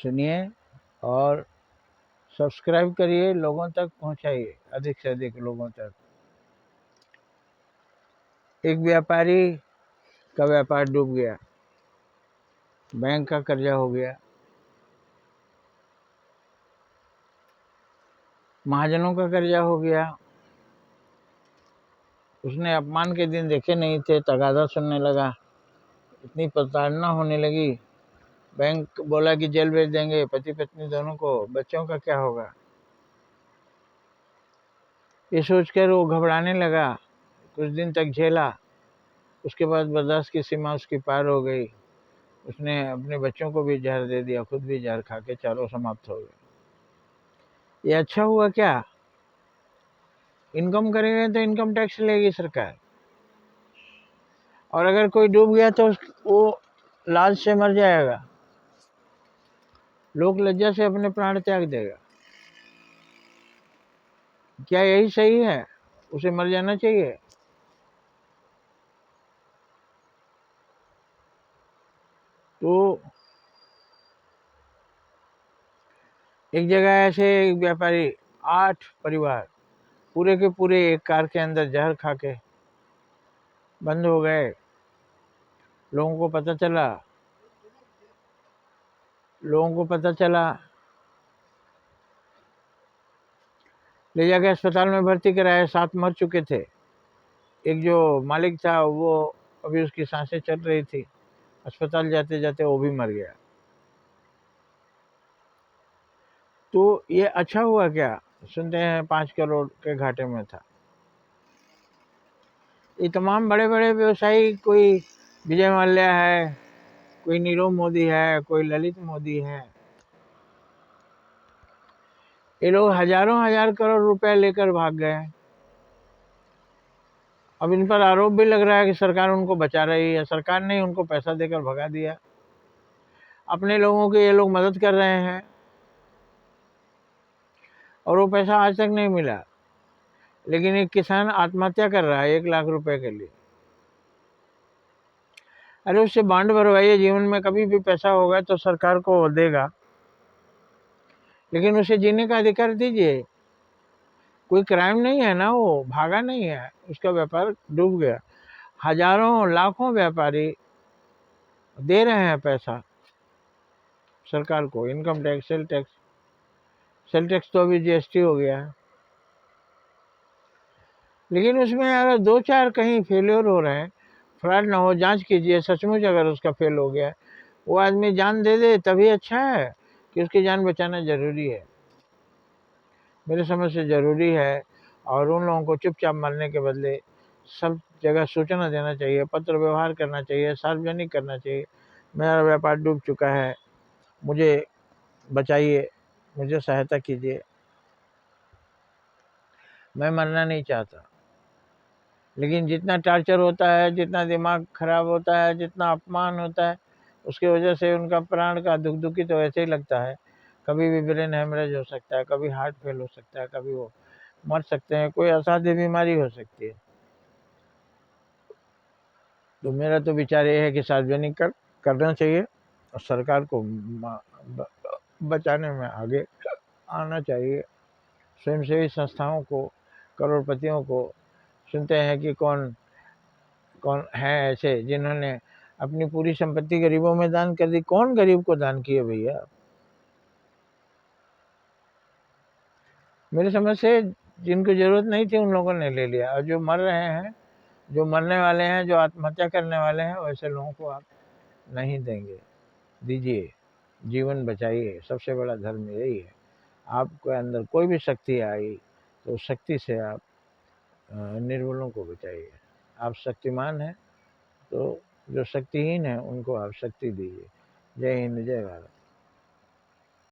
सुनिए और सब्सक्राइब करिए, लोगों तक पहुंचाइए, अधिक से अधिक लोगों तक। एक व्यापारी का व्यापार डूब गया, बैंक का कर्जा हो गया, महाजनों का कर्जा हो गया। उसने अपमान के दिन देखे नहीं थे, तगादा सुनने लगा, इतनी प्रताड़ना होने लगी। बैंक बोला कि जेल भेज देंगे पति पत्नी दोनों को, बच्चों का क्या होगा। ये सोचकर वो घबराने लगा। कुछ दिन तक झेला, उसके बाद बर्दाश्त की सीमा उसकी पार हो गई। उसने अपने बच्चों को भी जहर दे दिया, खुद भी जहर खा के चारों समाप्त हो गए। ये अच्छा हुआ क्या? इनकम करेंगे तो इनकम टैक्स लेगी सरकार, और अगर कोई डूब गया तो वो लाज से मर जाएगा, लोक लज्जा से अपने प्राण त्याग देगा। क्या यही सही है? उसे मर जाना चाहिए। तो एक जगह ऐसे एक व्यापारी 8 परिवार पूरे के पूरे एक कार के अंदर जहर खा के बंद हो गए। लोगों को पता चला, ले जाके अस्पताल में भर्ती कराए। 7 मर चुके थे। एक जो मालिक था वो अभी उसकी सांसें चल रही थी, अस्पताल जाते जाते वो भी मर गया। तो ये अच्छा हुआ क्या? सुनते हैं 5 करोड़ के घाटे में था। ये तमाम बड़े बड़े व्यवसायी, कोई विजय माल्या है, कोई नीरव मोदी है, कोई ललित मोदी है, ये लोग हजारों हजार करोड़ रुपए लेकर भाग गए। अब इन पर आरोप भी लग रहा है कि सरकार उनको बचा रही है। सरकार ने उनको पैसा देकर भगा दिया। अपने लोगों की ये लोग मदद कर रहे हैं और वो पैसा आज तक नहीं मिला। लेकिन एक किसान आत्महत्या कर रहा है 1 लाख रुपए के लिए। अरे उससे बांड भरवाइए, जीवन में कभी भी पैसा होगा तो सरकार को देगा, लेकिन उसे जीने का अधिकार दीजिए। कोई क्राइम नहीं है ना, वो भागा नहीं है, उसका व्यापार डूब गया। हजारों लाखों व्यापारी दे रहे हैं पैसा सरकार को, इनकम टैक्स, सेल टैक्स तो अभी जीएसटी हो गया है। लेकिन उसमें अगर 2-4 कहीं फेलियर हो रहे हैं, फ्रॉड ना हो, जांच कीजिए। सचमुच अगर उसका फेल हो गया, वो आदमी जान दे दे तभी अच्छा है कि उसकी जान बचाना जरूरी है, मेरे समझ से जरूरी है। और उन लोगों को चुपचाप मरने के बदले सब जगह सूचना देना चाहिए, पत्र व्यवहार करना चाहिए, सार्वजनिक करना चाहिए। मेरा व्यापार डूब चुका है, मुझे बचाइए, मुझे सहायता कीजिए, मैं मरना नहीं चाहता। लेकिन जितना टॉर्चर होता है, जितना दिमाग खराब होता है, जितना अपमान होता है, उसकी वजह से उनका प्राण का दुखी तो ऐसे ही लगता है। कभी भी ब्रेन हेमरेज हो सकता है, कभी हार्ट फेल हो सकता है, कभी वो मर सकते हैं, कोई असाध्य बीमारी हो सकती है। तो मेरा तो विचार ये है कि सार्वजनिक करना चाहिए और सरकार को बचाने में आगे आना चाहिए। स्वयंसेवी संस्थाओं को, करोड़पतियों को सुनते हैं कि कौन कौन है ऐसे जिन्होंने अपनी पूरी संपत्ति गरीबों में दान कर दी। कौन गरीब को दान किए भैया? मेरे समझ से जिनको जरूरत नहीं थी उन लोगों ने ले लिया, और जो मर रहे हैं, जो मरने वाले हैं, जो आत्महत्या करने वाले हैं, वैसे लोगों को आप नहीं देंगे। दीजिए, जीवन बचाइए, सबसे बड़ा धर्म यही है। आपके अंदर कोई भी शक्ति आई तो शक्ति से आप निर्बलों को बचाइए। आप शक्तिमान हैं तो जो शक्तिहीन है उनको आप शक्ति दीजिए। जय हिंद, जय भारत।